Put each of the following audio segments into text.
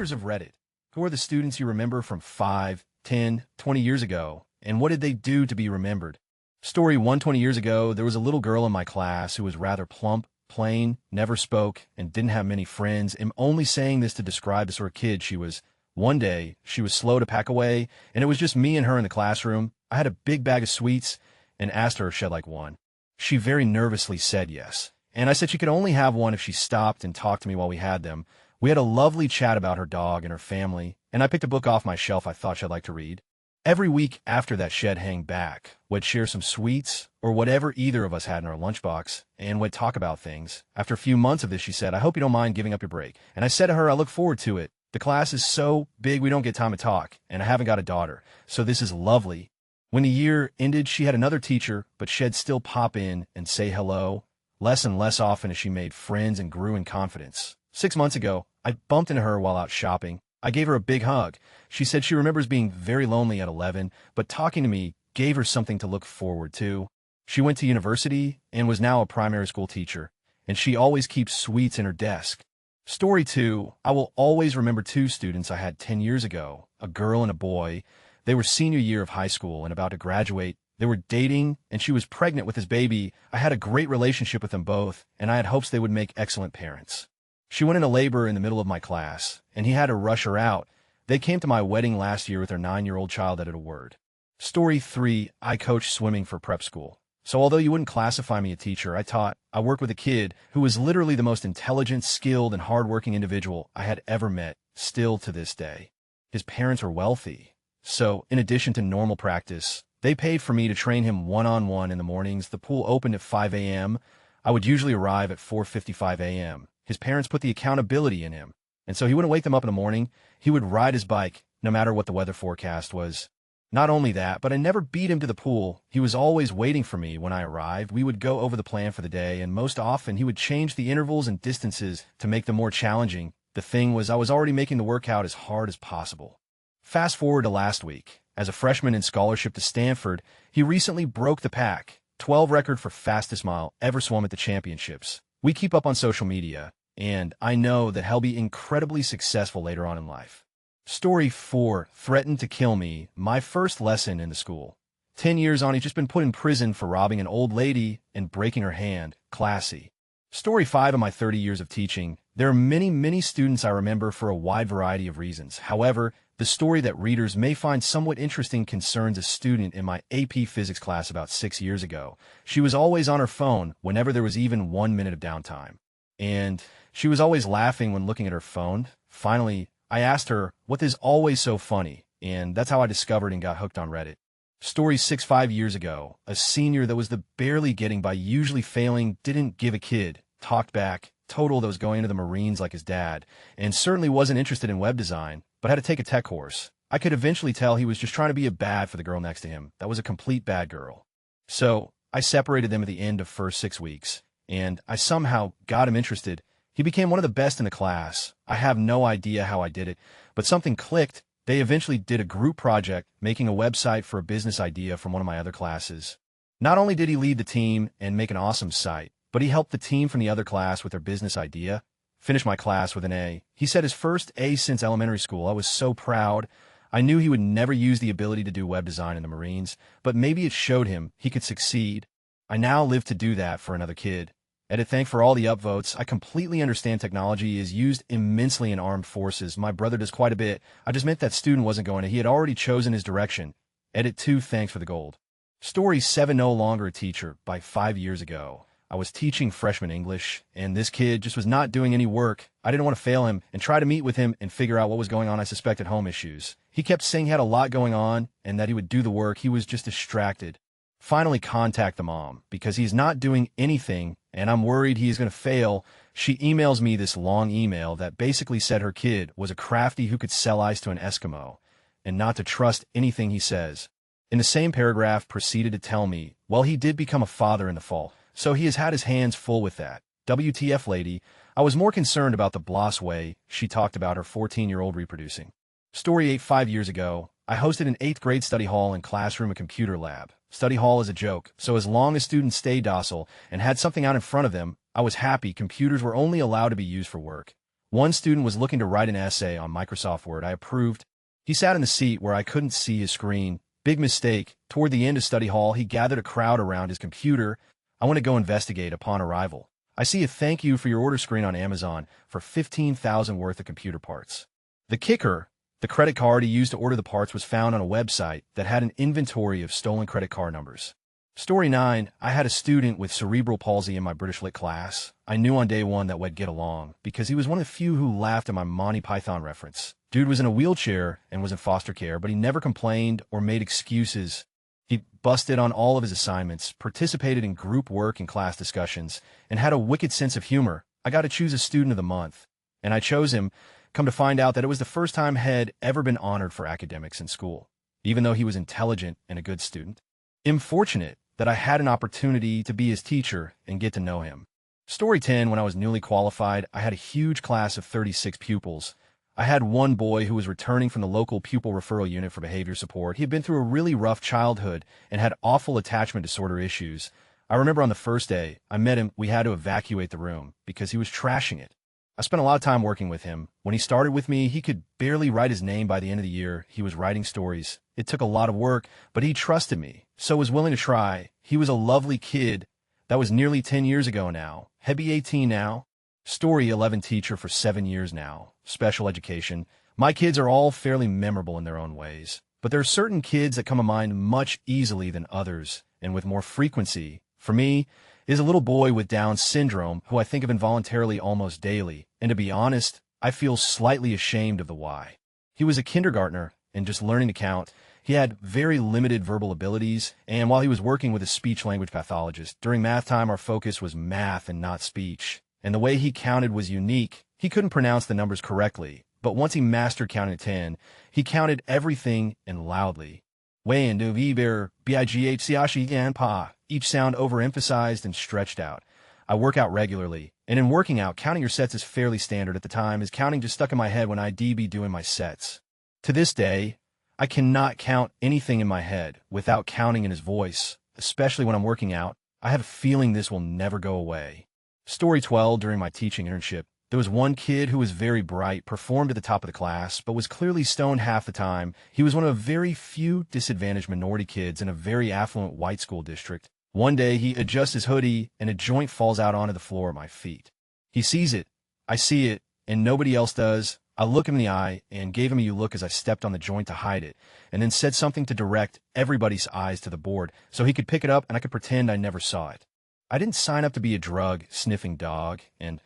Teachers of Reddit. Who are the students you remember from 5, 10, 20 years ago, and what did they do to be remembered? Story 120 years ago, there was a little girl in my class who was rather plump, plain, never spoke, and didn't have many friends. I'm only saying this to describe the sort of kid she was. One day, she was slow to pack away, and it was just me and her in the classroom. I had a big bag of sweets and asked her if she'd like one. She very nervously said yes, and I said she could only have one if she stopped and talked to me while we had them. We had a lovely chat about her dog and her family, and I picked a book off my shelf I thought she'd like to read. Every week after that, she'd hang back, we'd share some sweets or whatever either of us had in our lunchbox, and we'd talk about things. After a few months of this, she said, "I hope you don't mind giving up your break." And I said to her, "I look forward to it. The class is so big we don't get time to talk, and I haven't got a daughter, so this is lovely." When the year ended, she had another teacher, but she'd still pop in and say hello, less and less often as she made friends and grew in confidence. 6 months ago, I bumped into her while out shopping. I gave her a big hug. She said she remembers being very lonely at 11, but talking to me gave her something to look forward to. She went to university and was now a primary school teacher, and she always keeps sweets in her desk. Story 2, I will always remember 2 students I had 10 years ago, a girl and a boy. They were senior year of high school and about to graduate. They were dating, and she was pregnant with his baby. I had a great relationship with them both, and I had hopes they would make excellent parents. She went into labor in the middle of my class, and he had to rush her out. They came to my wedding last year with their 9-year-old child at a word. Story 3, I coach swimming for prep school. So although you wouldn't classify me a teacher, I worked with a kid who was literally the most intelligent, skilled, and hardworking individual I had ever met, still to this day. His parents were wealthy. So, in addition to normal practice, they paid for me to train him one-on-one in the mornings. The pool opened at 5 a.m. I would usually arrive at 4:55 a.m. His parents put the accountability in him, and so he wouldn't wake them up in the morning. He would ride his bike, no matter what the weather forecast was. Not only that, but I never beat him to the pool. He was always waiting for me when I arrived. We would go over the plan for the day, and most often he would change the intervals and distances to make them more challenging. The thing was, I was already making the workout as hard as possible. Fast forward to last week. As a freshman in scholarship to Stanford, he recently broke the Pac-12 record for fastest mile ever swum at the championships. We keep up on social media, and I know that he'll be incredibly successful later on in life. Story 4, threatened to kill me, my first lesson in the school. 10 years on, he's just been put in prison for robbing an old lady and breaking her hand. Classy. Story 5 of my 30 years of teaching. There are many, many students I remember for a wide variety of reasons. However, the story that readers may find somewhat interesting concerns a student in my AP physics class about 6 years ago. She was always on her phone whenever there was even 1 minute of downtime. And she was always laughing when looking at her phone. Finally, I asked her, "What is always so funny?" And that's how I discovered and got hooked on Reddit. Story 5 years ago, a senior that was the barely getting by, usually failing, didn't give a kid, talked back, total that was going into the Marines like his dad, and certainly wasn't interested in web design, but had to take a tech course. I could eventually tell he was just trying to be a bad for the girl next to him. That was a complete bad girl. So I separated them at the end of first 6 weeks, and I somehow got him interested. He became one of the best in the class. I have no idea how I did it, but something clicked. They eventually did a group project, making a website for a business idea from one of my other classes. Not only did he lead the team and make an awesome site, but he helped the team from the other class with their business idea. Finished my class with an A. He said his first A since elementary school. I was so proud. I knew he would never use the ability to do web design in the Marines, but maybe it showed him he could succeed. I now live to do that for another kid. Edit, thank for all the upvotes. I completely understand technology is used immensely in armed forces. My brother does quite a bit. I just meant that student wasn't going to. He had already chosen his direction. Edit 2, thanks for the gold. Story 7, no longer a teacher. By 5 years ago, I was teaching freshman English, and this kid just was not doing any work. I didn't want to fail him and try to meet with him and figure out what was going on. I suspected home issues. He kept saying he had a lot going on and that he would do the work. He was just distracted. Finally contact the mom because he's not doing anything and I'm worried he's going to fail. She emails me this long email that basically said her kid was a crafty who could sell ice to an Eskimo and not to trust anything he says. In the same paragraph, proceeded to tell me, well, he did become a father in the fall, so he has had his hands full with that. WTF, lady. I was more concerned about the Bloss way she talked about her 14-year-old reproducing. Story 8, 5 years ago, I hosted an 8th grade study hall and classroom a computer lab. Study hall is a joke, so as long as students stayed docile and had something out in front of them, I was happy. Computers were only allowed to be used for work. One student was looking to write an essay on Microsoft Word. I approved. He sat in the seat where I couldn't see his screen. Big mistake. Toward the end of study hall, he gathered a crowd around his computer. I went to go investigate upon arrival. I see a thank you for your order screen on Amazon for $15,000 worth of computer parts. The kicker, the credit card he used to order the parts was found on a website that had an inventory of stolen credit card numbers. Story 9, I had a student with cerebral palsy in my British Lit class. I knew on day one that we'd get along because he was one of the few who laughed at my Monty Python reference. Dude was in a wheelchair and was in foster care, but he never complained or made excuses. He busted on all of his assignments, participated in group work and class discussions, and had a wicked sense of humor. I got to choose a student of the month, and I chose him. Come to find out that it was the first time he'd ever been honored for academics in school, even though he was intelligent and a good student. I'm fortunate that I had an opportunity to be his teacher and get to know him. Story 10, when I was newly qualified, I had a huge class of 36 pupils. I had one boy who was returning from the local pupil referral unit for behavior support. He had been through a really rough childhood and had awful attachment disorder issues. I remember on the first day I met him, we had to evacuate the room because he was trashing it. I spent a lot of time working with him. When he started with me, he could barely write his name. By the end of the year, he was writing stories. It took a lot of work, but he trusted me, so was willing to try. He was a lovely kid. That was nearly 10 years ago now. He'd be 18 now. Story 11, teacher for 7 years now. Special education. My kids are all fairly memorable in their own ways, but there are certain kids that come to mind much easily than others, and with more frequency. For me, is a little boy with Down syndrome who I think of involuntarily almost daily, and to be honest, I feel slightly ashamed of the why. He was a kindergartner and just learning to count. He had very limited verbal abilities, and while he was working with a speech-language pathologist, during math time our focus was math and not speech, and the way he counted was unique. He couldn't pronounce the numbers correctly, but once he mastered counting to 10, he counted everything and loudly. Wen, du, viber, bigh, siashi, and pa, each sound overemphasized and stretched out. I work out regularly, and in working out, counting your sets is fairly standard at the time, as counting just stuck in my head when I'd be doing my sets. To this day, I cannot count anything in my head without counting in his voice, especially when I'm working out. I have a feeling this will never go away. Story 12, during my teaching internship, there was one kid who was very bright, performed at the top of the class, but was clearly stoned half the time. He was one of very few disadvantaged minority kids in a very affluent white school district. One day, he adjusts his hoodie, and a joint falls out onto the floor at my feet. He sees it, I see it, and nobody else does. I look him in the eye and gave him a look as I stepped on the joint to hide it, and then said something to direct everybody's eyes to the board so he could pick it up and I could pretend I never saw it. I didn't sign up to be a drug-sniffing dog, and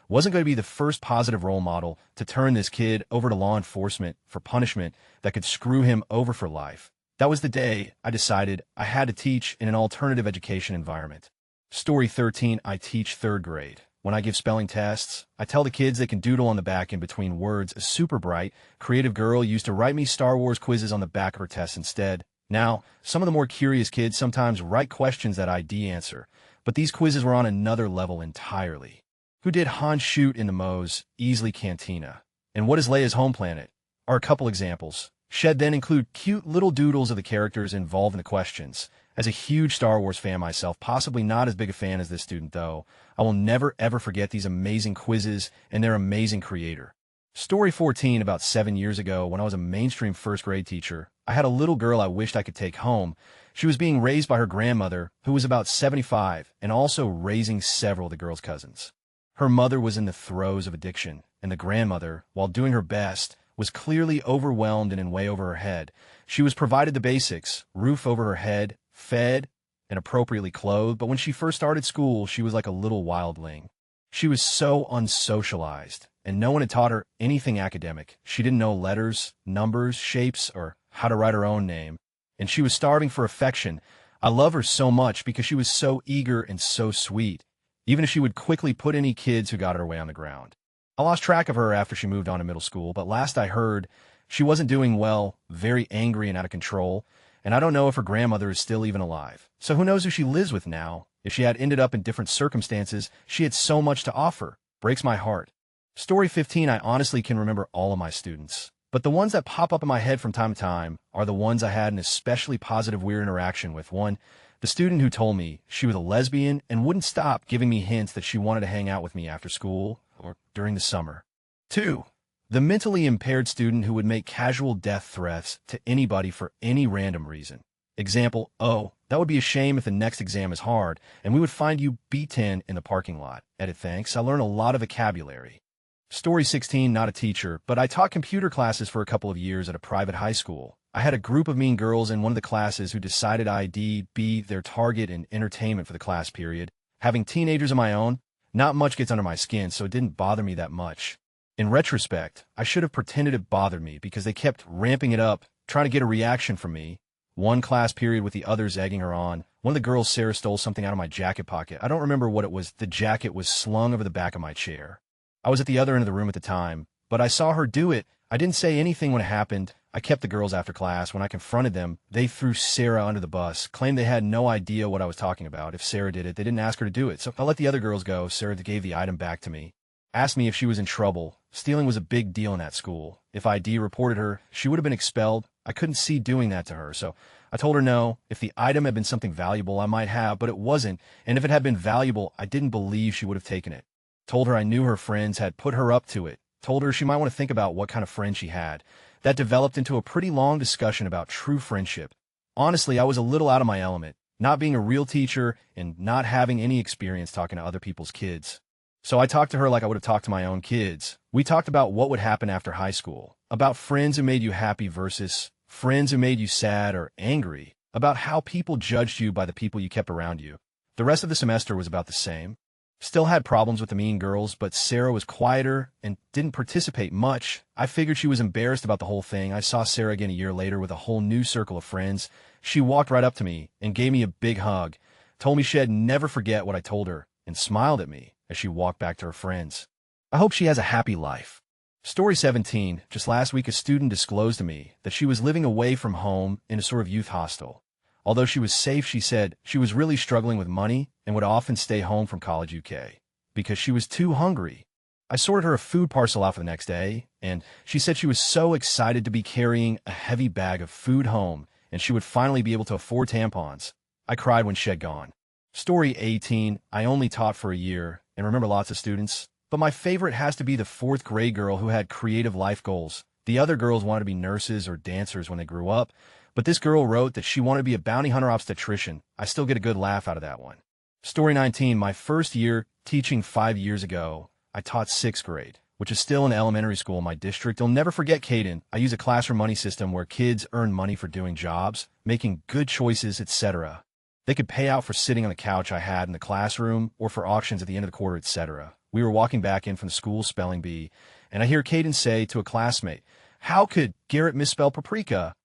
wasn't going to be the first positive role model to turn this kid over to law enforcement for punishment that could screw him over for life. That was the day I decided I had to teach in an alternative education environment. Story 13, I teach 3rd grade. When I give spelling tests, I tell the kids they can doodle on the back in between words. A super bright, creative girl used to write me Star Wars quizzes on the back of her tests instead. Now, some of the more curious kids sometimes write questions that I answer, but these quizzes were on another level entirely. Who did Han shoot in the Moe's Easley Cantina? And what is Leia's home planet? Are a couple examples. Should then include cute little doodles of the characters involved in the questions. As a huge Star Wars fan myself, possibly not as big a fan as this student though, I will never ever forget these amazing quizzes and their amazing creator. Story 14, about 7 years ago, when I was a mainstream 1st grade teacher, I had a little girl I wished I could take home. She was being raised by her grandmother, who was about 75, and also raising several of the girl's cousins. Her mother was in the throes of addiction, and the grandmother, while doing her best, was clearly overwhelmed and in way over her head. She was provided the basics, roof over her head, fed, and appropriately clothed, but when she first started school, she was like a little wildling. She was so unsocialized, and no one had taught her anything academic. She didn't know letters, numbers, shapes, or how to write her own name, and she was starving for affection. I love her so much because she was so eager and so sweet, even if she would quickly put any kids who got her way on the ground. I lost track of her after she moved on to middle school, but last I heard, she wasn't doing well, very angry and out of control, and I don't know if her grandmother is still even alive. So who knows who she lives with now? If she had ended up in different circumstances, she had so much to offer. Breaks my heart. Story 15, I honestly can remember all of my students, but the ones that pop up in my head from time to time are the ones I had an especially positive weird interaction with. One, the student who told me she was a lesbian and wouldn't stop giving me hints that she wanted to hang out with me after school or during the summer. 2. The mentally impaired student who would make casual death threats to anybody for any random reason. Example, oh, that would be a shame if the next exam is hard, and we would find you B10 in the parking lot. Edit, thanks. I learned a lot of vocabulary. Story 16, not a teacher, but I taught computer classes for a couple of years at a private high school. I had a group of mean girls in one of the classes who decided I'd be their target and entertainment for the class period. Having teenagers of my own, not much gets under my skin, so it didn't bother me that much. In retrospect, I should have pretended it bothered me because they kept ramping it up, trying to get a reaction from me. One class period with the others egging her on. One of the girls, Sarah, stole something out of my jacket pocket. I don't remember what it was. The jacket was slung over the back of my chair. I was at the other end of the room at the time, but I saw her do it. I didn't say anything when it happened. I kept the girls after class. When I confronted them, they threw Sarah under the bus, claimed they had no idea what I was talking about. If Sarah did it, they didn't ask her to do it. So I let the other girls go. Sarah gave the item back to me. Asked me if she was in trouble. Stealing was a big deal in that school. If ID reported her, she would have been expelled. I couldn't see doing that to her, so I told her no. If the item had been something valuable, I might have, but it wasn't. And if it had been valuable, I didn't believe she would have taken it. Told her I knew her friends had put her up to it. Told her she might want to think about what kind of friend she had. That developed into a pretty long discussion about true friendship. Honestly, I was a little out of my element, not being a real teacher and not having any experience talking to other people's kids. So I talked to her like I would have talked to my own kids. We talked about what would happen after high school, about friends who made you happy versus friends who made you sad or angry, about how people judged you by the people you kept around you. The rest of the semester was about the same. Still had problems with the mean girls, but Sarah was quieter and didn't participate much. I figured she was embarrassed about the whole thing. I saw Sarah again a year later with a whole new circle of friends. She walked right up to me and gave me a big hug, told me she'd never forget what I told her, and smiled at me as she walked back to her friends. I hope she has a happy life. Story 17. Just last week, a student disclosed to me that she was living away from home in a sort of youth hostel. Although she was safe, she said she was really struggling with money and would often stay home from college UK because she was too hungry. I sorted her a food parcel out for the next day, and she said she was so excited to be carrying a heavy bag of food home and she would finally be able to afford tampons. I cried when she had gone. Story 18. I only taught for a year and remember lots of students, but my favorite has to be the 4th grade girl who had creative life goals. The other girls wanted to be nurses or dancers when they grew up, but this girl wrote that she wanted to be a bounty hunter obstetrician. I still get a good laugh out of that one. Story 19. My first year teaching 5 years ago, I taught 6th grade, which is still an elementary school in my district. I'll never forget Caden. I use a classroom money system where kids earn money for doing jobs, making good choices, etc. They could pay out for sitting on the couch I had in the classroom or for auctions at the end of the quarter, etc. We were walking back in from the school spelling bee, and I hear Caden say to a classmate, "How could Garrett misspell paprika?"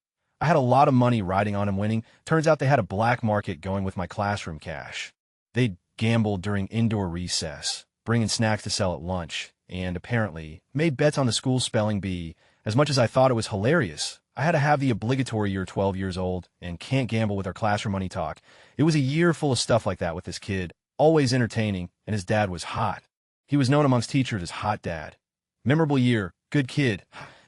I had a lot of money riding on him winning. Turns out they had a black market going with my classroom cash. They'd gambled during indoor recess, bringing snacks to sell at lunch, and apparently made bets on the school spelling bee. As much as I thought it was hilarious, I had to have the obligatory "you're 12 years old and can't gamble with our classroom money" talk. It was a year full of stuff like that with this kid, always entertaining, and his dad was hot. He was known amongst teachers as Hot Dad. Memorable year, good kid.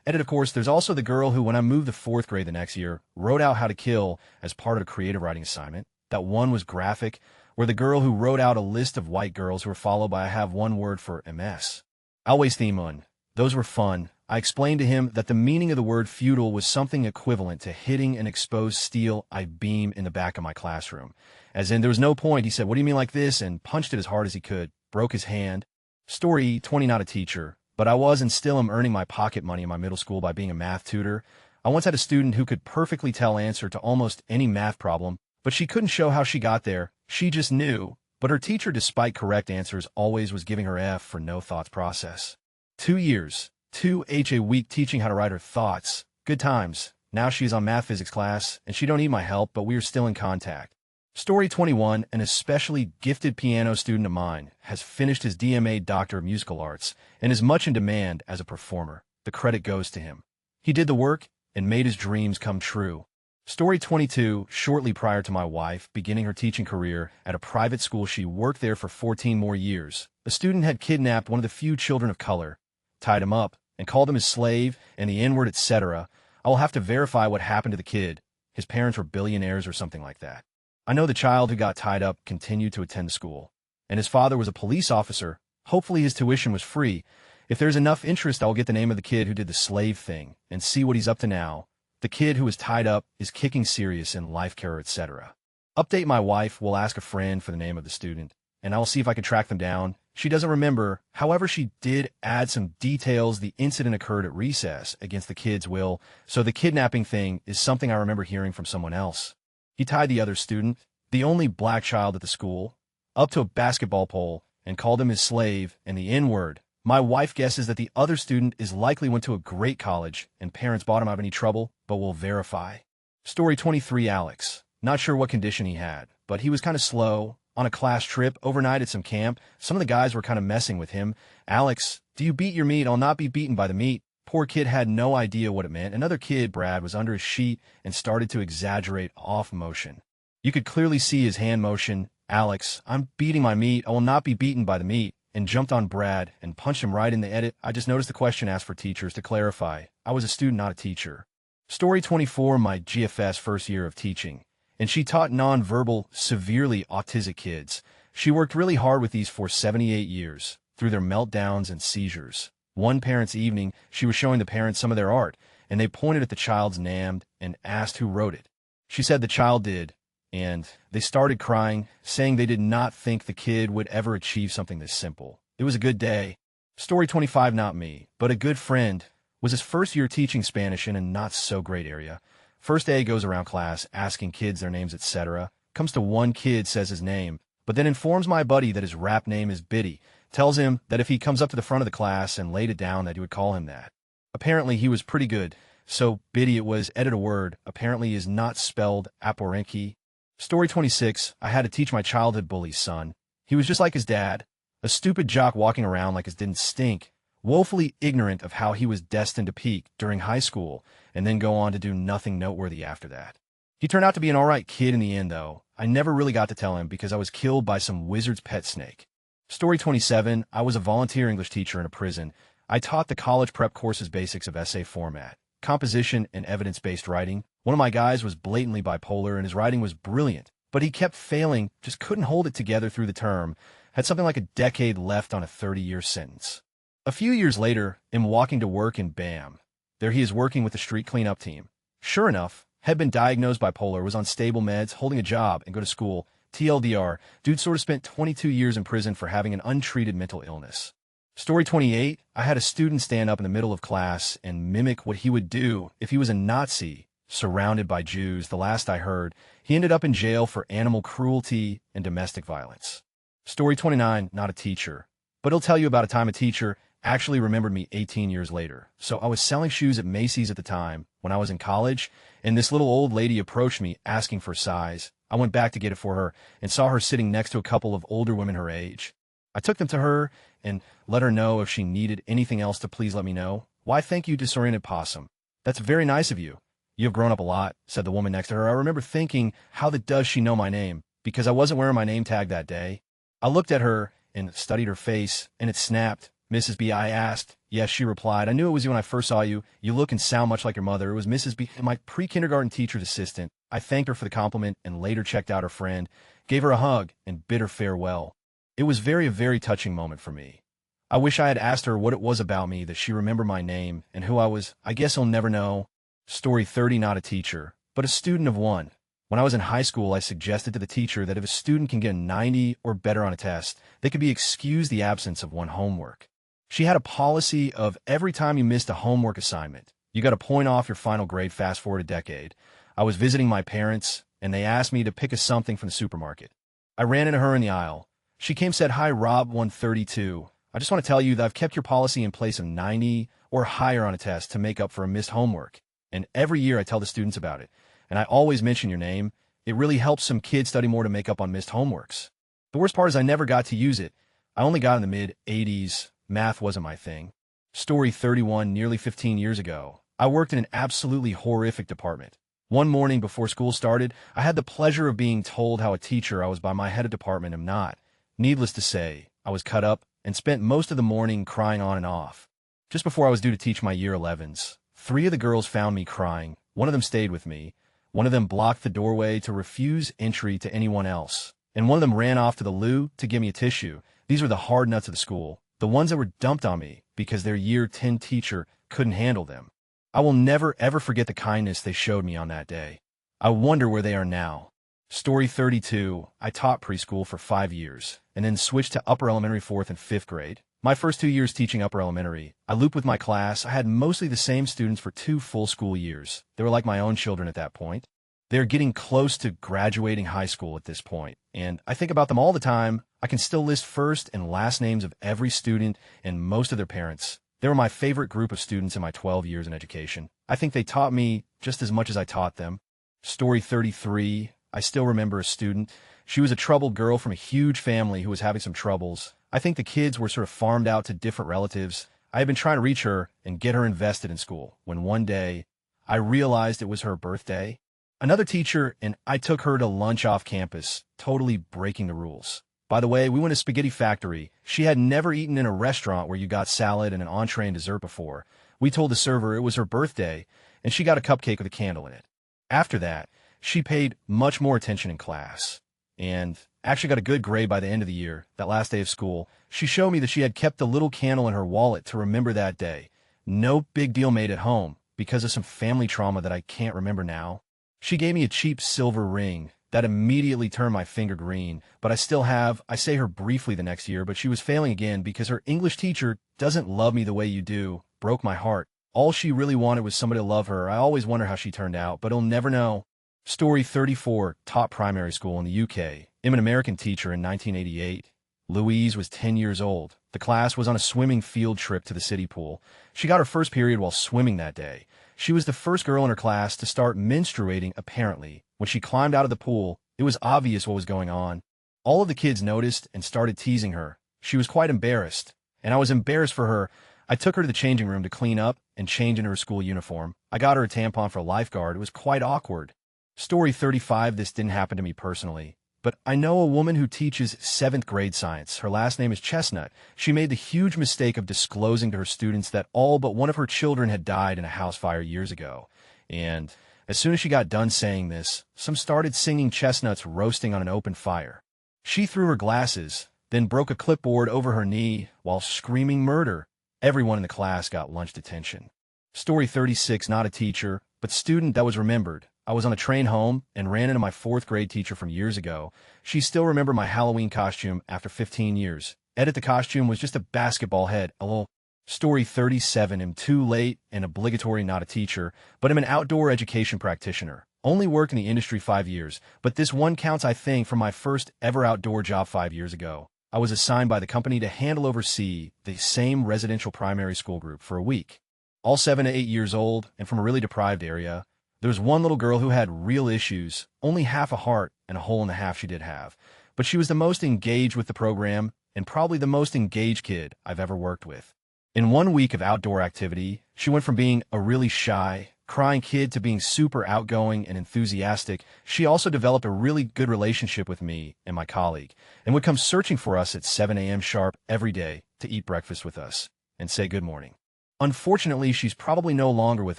Edit, of course, there's also the girl who, when I moved to 4th grade the next year, wrote out How to Kill as part of a creative writing assignment. That one was graphic, where the girl who wrote out a list of white girls who were followed by I have one word for MS. Always theme on. Those were fun. I explained to him that the meaning of the word feudal was something equivalent to hitting an exposed steel I-beam in the back of my classroom. As in, there was no point. He said, "What do you mean like this?" and punched it as hard as he could, broke his hand. Story 20, not a teacher, but I was and still am earning my pocket money in my middle school by being a math tutor. I once had a student who could perfectly tell answer to almost any math problem, but she couldn't show how she got there. She just knew. But her teacher, despite correct answers, always was giving her F for no thoughts process. 2 years, 2H a week teaching how to write her thoughts. Good times. Now she's on math physics class, and she don't need my help, but we are still in contact. Story 21, an especially gifted piano student of mine, has finished his DMA Doctor of Musical Arts and is much in demand as a performer. The credit goes to him. He did the work and made his dreams come true. Story 22, shortly prior to my wife beginning her teaching career at a private school, she worked there for 14 more years. A student had kidnapped one of the few children of color, tied him up, and called him his slave and the N-word, etc. I will have to verify what happened to the kid. His parents were billionaires or something like that. I know the child who got tied up continued to attend the school, and his father was a police officer. Hopefully his tuition was free. If there's enough interest, I'll get the name of the kid who did the slave thing and see what he's up to now. The kid who was tied up is kicking serious in life care, etc. Update my wife, will ask a friend for the name of the student, and I'll see if I can track them down. She doesn't remember. However, she did add some details. The incident occurred at recess against the kid's will, so the kidnapping thing is something I remember hearing from someone else. He tied the other student, the only black child at the school, up to a basketball pole and called him his slave and the N-word. My wife guesses that the other student is likely went to a great college and parents bought him out of any trouble, but will verify. Story 23, Alex. Not sure what condition he had, but he was kind of slow. On a class trip, overnight at some camp, some of the guys were kind of messing with him. Alex, do you beat your meat? I'll not be beaten by the meat. Poor kid had no idea what it meant. Another kid, Brad, was under his sheet and started to exaggerate off motion. You could clearly see his hand motion. Alex, I'm beating my meat. I will not be beaten by the meat. And jumped on Brad and punched him right in the edit. I just noticed the question asked for teachers to clarify. I was a student, not a teacher. Story 24, my GFS first year of teaching. And she taught nonverbal, severely autistic kids. She worked really hard with these for 78 years, through their meltdowns and seizures. One parent's evening, she was showing the parents some of their art, and they pointed at the child's name and asked who wrote it. She said the child did, and they started crying, saying they did not think the kid would ever achieve something this simple. It was a good day. Story 25, not me, but a good friend, was his first year teaching Spanish in a not-so-great area. First day goes around class, asking kids their names, etc. Comes to one kid, says his name, but then informs my buddy that his rap name is Biddy. Tells him that if he comes up to the front of the class and laid it down that he would call him that. Apparently he was pretty good, so Biddy it was, edit a word, apparently is not spelled Aporenki. Story 26, I had to teach my childhood bully's son. He was just like his dad, a stupid jock walking around like his didn't stink, woefully ignorant of how he was destined to peak during high school and then go on to do nothing noteworthy after that. He turned out to be an alright kid in the end, though. I never really got to tell him because I was killed by some wizard's pet snake. Story 27, I was a volunteer English teacher in a prison. I taught the college prep courses basics of essay format, composition, and evidence-based writing. One of my guys was blatantly bipolar and his writing was brilliant, but he kept failing, just couldn't hold it together through the term, had something like a decade left on a 30-year sentence. A few years later, I'm walking to work and bam, there he is working with the street cleanup team. Sure enough, had been diagnosed bipolar, was on stable meds, holding a job, and go to school. TLDR, dude sort of spent 22 years in prison for having an untreated mental illness. Story 28, I had a student stand up in the middle of class and mimic what he would do if he was a Nazi, surrounded by Jews. The last I heard, he ended up in jail for animal cruelty and domestic violence. Story 29, not a teacher, but he'll tell you about a time a teacher actually remembered me 18 years later. So I was selling shoes at Macy's at the time when I was in college, and this little old lady approached me asking for size. I went back to get it for her and saw her sitting next to a couple of older women her age. I took them to her and let her know if she needed anything else to please let me know. Why, thank you, disoriented possum. That's very nice of you. You have grown up a lot, said the woman next to her. I remember thinking, how the does she know my name? Because I wasn't wearing my name tag that day. I looked at her and studied her face, and it snapped. Mrs. B, I asked. Yes, she replied. I knew it was you when I first saw you. You look and sound much like your mother. It was Mrs. B, my pre-kindergarten teacher's assistant. I thanked her for the compliment and later checked out her friend, gave her a hug, and bid her farewell. It was a very touching moment for me. I wish I had asked her what it was about me that she remembered my name and who I was. I guess he'll never know. Story 30, not a teacher, but a student of one. When I was in high school, I suggested to the teacher that if a student can get a 90 or better on a test, they could be excused the absence of one homework. She had a policy of every time you missed a homework assignment, you got a point off your final grade. Fast forward a decade. I was visiting my parents, and they asked me to pick a something from the supermarket. I ran into her in the aisle. She came, said, "Hi, Rob 132. I just want to tell you that I've kept your policy in place of 90 or higher on a test to make up for a missed homework. And every year I tell the students about it. And I always mention your name. It really helps some kids study more to make up on missed homeworks. The worst part is I never got to use it. I only got in the mid-80s. Math wasn't my thing." Story 31, nearly 15 years ago. I worked in an absolutely horrific department. One morning before school started, I had the pleasure of being told how a teacher I was by my head of department am not. Needless to say, I was cut up and spent most of the morning crying on and off. Just before I was due to teach my year 11s, 3 of the girls found me crying. One of them stayed with me. One of them blocked the doorway to refuse entry to anyone else. And one of them ran off to the loo to give me a tissue. These were the hard nuts of the school. The ones that were dumped on me because their year 10 teacher couldn't handle them. I will never ever forget the kindness they showed me on that day. I wonder where they are now. Story 32. I taught preschool for 5 years and then switched to upper elementary 4th and 5th grade. My first 2 years teaching upper elementary, I looped with my class. I had mostly the same students for 2 full school years. They were like my own children at that point. They're getting close to graduating high school at this point, and I think about them all the time. I can still list first and last names of every student and most of their parents. They were my favorite group of students in my 12 years in education. I think they taught me just as much as I taught them. Story 33. I still remember a student. She was a troubled girl from a huge family who was having some troubles. I think the kids were sort of farmed out to different relatives. I had been trying to reach her and get her invested in school when one day I realized it was her birthday. Another teacher and I took her to lunch off campus, totally breaking the rules. By the way, we went to Spaghetti Factory. She had never eaten in a restaurant where you got salad and an entree and dessert before. We told the server it was her birthday, and she got a cupcake with a candle in it. After that, she paid much more attention in class, and actually got a good grade by the end of the year, that last day of school. She showed me that she had kept the little candle in her wallet to remember that day. No big deal made at home because of some family trauma that I can't remember now. She gave me a cheap silver ring that immediately turned my finger green, but I still have. I say her briefly the next year, but she was failing again because her English teacher doesn't love me the way you do. Broke my heart. All she really wanted was somebody to love her. I always wonder how she turned out, but he'll never know. Story 34. Taught primary school in the UK. I'm an American teacher in 1988. Louise was 10 years old. The class was on a swimming field trip to the city pool. She got her first period while swimming that day. She was the first girl in her class to start menstruating, apparently. When she climbed out of the pool, it was obvious what was going on. All of the kids noticed and started teasing her. She was quite embarrassed, and I was embarrassed for her. I took her to the changing room to clean up and change into her school uniform. I got her a tampon for a lifeguard. It was quite awkward. Story 35. This didn't happen to me personally, but I know a woman who teaches 7th grade science. Her last name is Chestnut. She made the huge mistake of disclosing to her students that all but one of her children had died in a house fire years ago. And as soon as she got done saying this, some started singing Chestnut's Roasting on an Open Fire. She threw her glasses, then broke a clipboard over her knee while screaming murder. Everyone in the class got lunch detention. Story 36. Not a teacher, but student that was remembered. I was on a train home and ran into my 4th grade teacher from years ago. She still remembered my Halloween costume after 15 years. Edit, the costume was just a basketball head. Lol. Story 37. I'm too late and obligatory, not a teacher, but I'm an outdoor education practitioner. Only worked in the industry 5 years, but this one counts, I think, for my first ever outdoor job 5 years ago. I was assigned by the company to oversee the same residential primary school group for a week. All 7 to 8 years old and from a really deprived area. There was one little girl who had real issues, only half a heart and a hole in the half she did have. But she was the most engaged with the program and probably the most engaged kid I've ever worked with. In 1 week of outdoor activity, she went from being a really shy, crying kid to being super outgoing and enthusiastic. She also developed a really good relationship with me and my colleague and would come searching for us at 7 a.m. sharp every day to eat breakfast with us and say good morning. Unfortunately, she's probably no longer with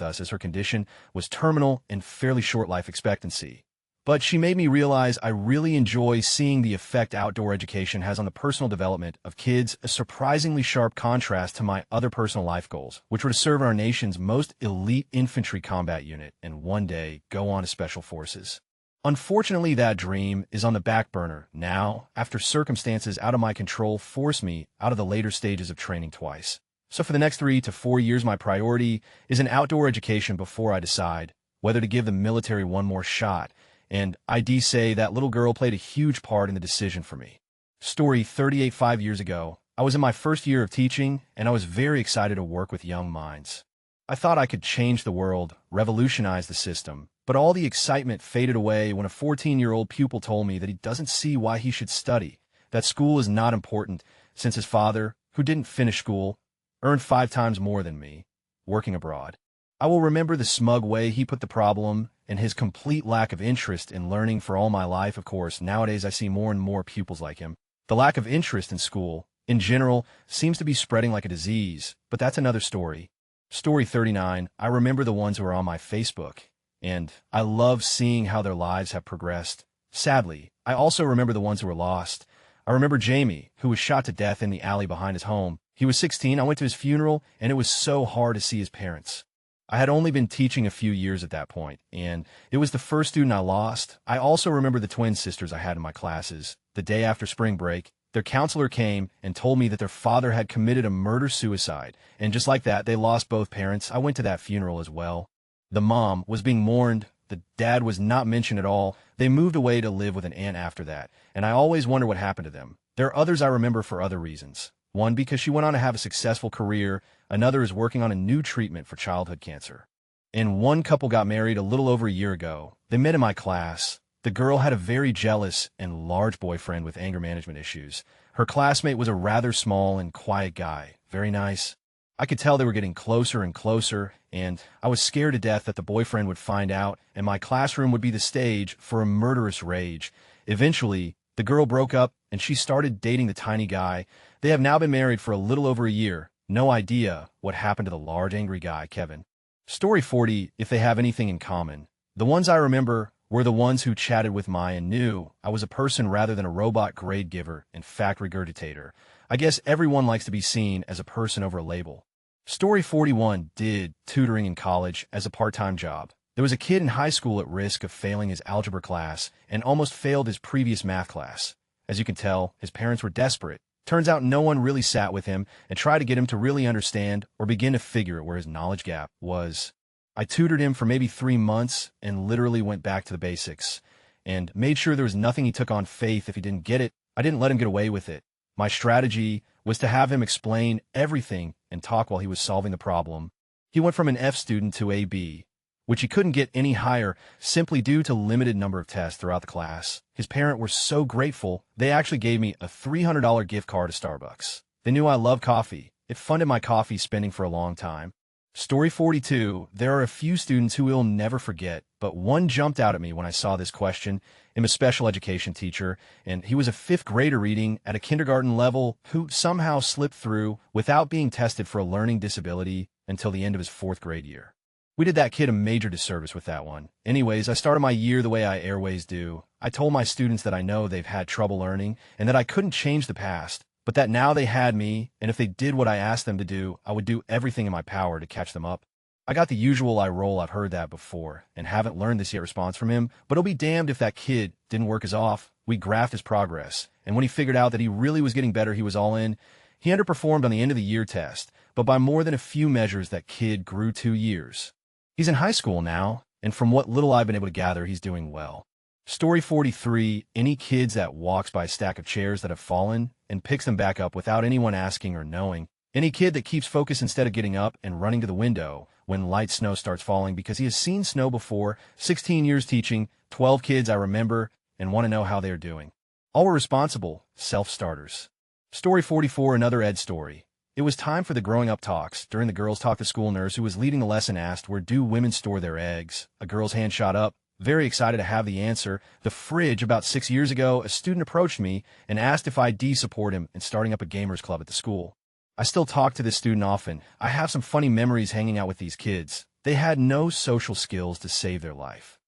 us as her condition was terminal and fairly short life expectancy. But she made me realize I really enjoy seeing the effect outdoor education has on the personal development of kids, a surprisingly sharp contrast to my other personal life goals, which were to serve our nation's most elite infantry combat unit and one day go on to special forces. Unfortunately, that dream is on the back burner now after circumstances out of my control forced me out of the later stages of training twice. So for the next 3 to 4 years, my priority is an outdoor education before I decide whether to give the military one more shot. And I'd say that little girl played a huge part in the decision for me. Story 38. 5 years ago, I was in my first year of teaching, and I was very excited to work with young minds. I thought I could change the world, revolutionize the system, but all the excitement faded away when a 14-year-old pupil told me that he doesn't see why he should study, that school is not important, since his father, who didn't finish school, earned 5 times more than me, working abroad. I will remember the smug way he put the problem and his complete lack of interest in learning for all my life. Of course, nowadays I see more and more pupils like him. The lack of interest in school, in general, seems to be spreading like a disease, but that's another story. Story 39. I remember the ones who are on my Facebook, and I love seeing how their lives have progressed. Sadly, I also remember the ones who were lost. I remember Jamie, who was shot to death in the alley behind his home. He was 16, I went to his funeral, and it was so hard to see his parents. I had only been teaching a few years at that point, and it was the first student I lost. I also remember the twin sisters I had in my classes. The day after spring break, their counselor came and told me that their father had committed a murder-suicide, and just like that, they lost both parents. I went to that funeral as well. The mom was being mourned. The dad was not mentioned at all. They moved away to live with an aunt after that, and I always wonder what happened to them. There are others I remember for other reasons. One, because she went on to have a successful career. Another is working on a new treatment for childhood cancer. And one couple got married a little over a year ago. They met in my class. The girl had a very jealous and large boyfriend with anger management issues. Her classmate was a rather small and quiet guy. Very nice. I could tell they were getting closer and closer, and I was scared to death that the boyfriend would find out, and my classroom would be the stage for a murderous rage. Eventually, the girl broke up, and she started dating the tiny guy. They have now been married for a little over a year. No idea what happened to the large angry guy, Kevin. Story 40, if they have anything in common. The ones I remember were the ones who chatted with me and knew I was a person rather than a robot grade giver and fact regurgitator. I guess everyone likes to be seen as a person over a label. Story 41 did tutoring in college as a part-time job. There was a kid in high school at risk of failing his algebra class and almost failed his previous math class. As you can tell, his parents were desperate. Turns out no one really sat with him and tried to get him to really understand or begin to figure where his knowledge gap was. I tutored him for maybe 3 months and literally went back to the basics and made sure there was nothing he took on faith if he didn't get it. I didn't let him get away with it. My strategy was to have him explain everything and talk while he was solving the problem. He went from an F student to a B, which he couldn't get any higher simply due to limited number of tests throughout the class. His parents were so grateful, they actually gave me a $300 gift card to Starbucks. They knew I loved coffee. It funded my coffee spending for a long time. Story 42, there are a few students who we'll never forget, but one jumped out at me when I saw this question. I'm a special education teacher, and he was a 5th grader reading at a kindergarten level who somehow slipped through without being tested for a learning disability until the end of his 4th grade year. We did that kid a major disservice with that one. Anyways, I started my year the way I airways do. I told my students that I know they've had trouble learning and that I couldn't change the past, but that now they had me, and if they did what I asked them to do, I would do everything in my power to catch them up. I got the usual eye roll, I've heard that before, and haven't learned this yet response from him, but it'll be damned if that kid didn't work his off. We graphed his progress, and when he figured out that he really was getting better, he was all in. He underperformed on the end of the year test, but by more than a few measures, that kid grew 2 years. He's in high school now, and from what little I've been able to gather, he's doing well. Story 43, any kids that walks by a stack of chairs that have fallen and picks them back up without anyone asking or knowing. Any kid that keeps focus instead of getting up and running to the window when light snow starts falling because he has seen snow before. 16 years teaching, 12 kids I remember and want to know how they are doing. All were responsible, self-starters. Story 44, another ed story. It was time for the growing up talks. During the girls' talk, the school nurse who was leading the lesson asked, where do women store their eggs? A girl's hand shot up. Very excited to have the answer. The fridge. About 6 years ago, a student approached me and asked if I'd support him in starting up a gamers club at the school. I still talk to this student often. I have some funny memories hanging out with these kids. They had no social skills to save their life.